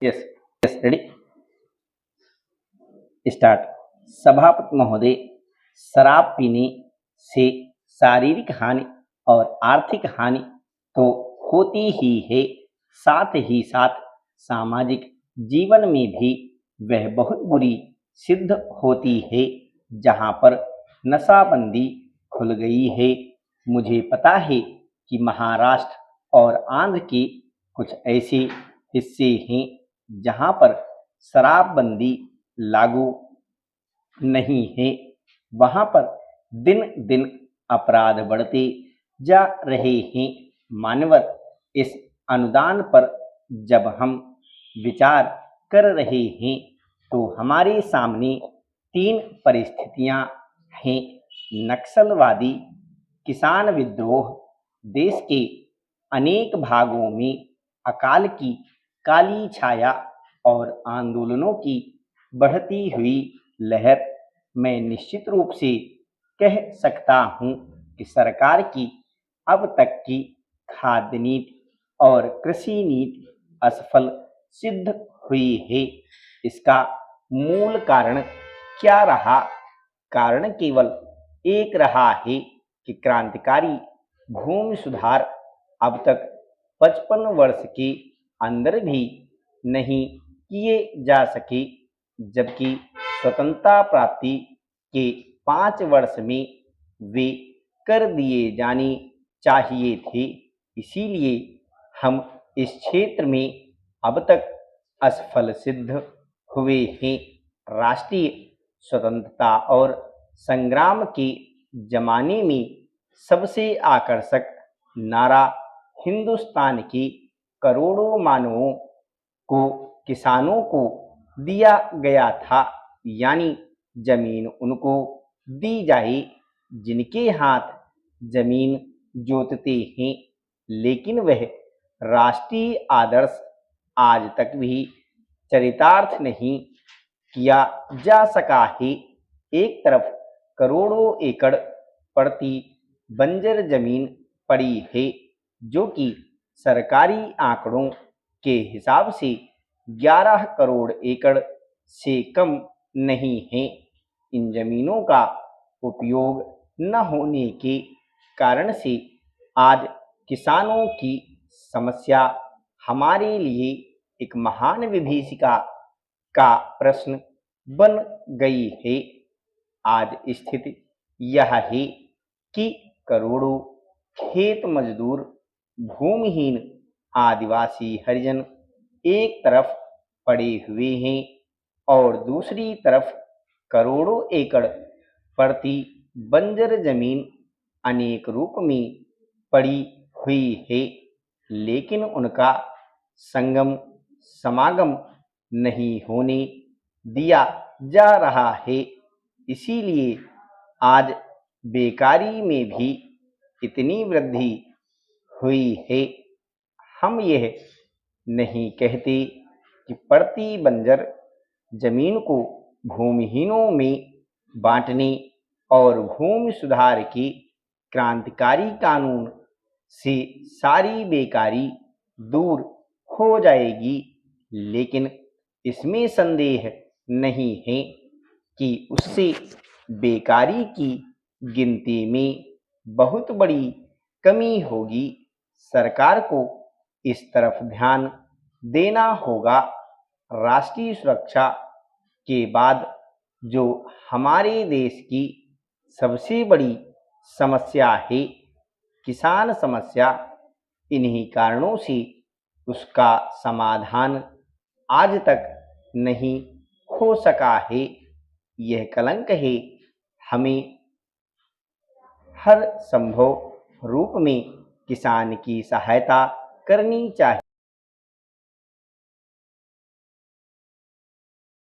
Yes, yes, ready, start. सभापति महोदय, शराब पीने से शारीरिक हानि और आर्थिक हानि तो होती ही है, साथ ही साथ सामाजिक जीवन में भी वह बहुत बुरी सिद्ध होती है जहाँ पर नशाबंदी खुल गई है। मुझे पता है कि महाराष्ट्र और आंध्र के कुछ ऐसे हिस्से हैं जहाँ पर शराबबंदी लागू नहीं है। वहाँ पर दिन दिन अपराध बढ़ते जा रहे हैं। मानवत, इस अनुदान पर जब हम विचार कर रहे हैं तो हमारे सामने तीन परिस्थितियां हैं: नक्सलवादी, किसान विद्रोह, देश के अनेक भागों में अकाल की काली छाया और आंदोलनों की बढ़ती हुई लहर। मैं निश्चित रूप से कह सकता हूँ कि सरकार की अब तक की खाद्य नीति और कृषि नीति असफल सिद्ध हुई है। इसका मूल कारण क्या रहा? कारण केवल एक रहा है कि क्रांतिकारी भूमि सुधार अब तक 55 वर्ष के अंदर भी नहीं किए जा सके, जबकि स्वतंत्रता प्राप्ति के 5 वर्ष में वे कर दिए जाने चाहिए थे। इसीलिए हम इस क्षेत्र में अब तक असफल सिद्ध हुए हैं। राष्ट्रीय स्वतंत्रता और संग्राम के जमाने में सबसे आकर्षक नारा हिंदुस्तान के करोड़ों मानवों को, किसानों को दिया गया था, यानी जमीन उनको दी जाए जिनके हाथ जमीन जोतते हैं। लेकिन वह राष्ट्रीय आदर्श आज तक भी चरितार्थ नहीं किया जा सका है। एक तरफ करोड़ों एकड़ प्रति बंजर जमीन पड़ी है, जो कि सरकारी आंकड़ों के हिसाब से 11 करोड़ एकड़ से कम नहीं है। इन जमीनों का उपयोग न होने के कारण से आज किसानों की समस्या हमारे लिए एक महान विभीषिका का प्रश्न बन गई है। आज स्थिति यह है कि करोड़ों खेत मजदूर, भूमिहीन आदिवासी हरिजन एक तरफ पड़े हुए हैं और दूसरी तरफ करोड़ों एकड़ प्रति बंजर जमीन अनेक रूप में पड़ी हुई है, लेकिन उनका संगम समागम नहीं होने दिया जा रहा है। इसीलिए आज बेकारी में भी इतनी वृद्धि हुई है। हम यह नहीं कहते कि प्रति बंजर जमीन को भूमिहीनों में बांटने और भूमि सुधार के क्रांतिकारी कानून से सारी बेकारी दूर हो जाएगी, लेकिन इसमें संदेह नहीं है कि उससे बेकारी की गिनती में बहुत बड़ी कमी होगी। सरकार को इस तरफ ध्यान देना होगा। राष्ट्रीय सुरक्षा के बाद जो हमारे देश की सबसे बड़ी समस्या है, किसान समस्या, इन्हीं कारणों से उसका समाधान आज तक नहीं हो सका है। यह कलंक है। हमें हर संभव रूप में किसान की सहायता करनी चाहिए।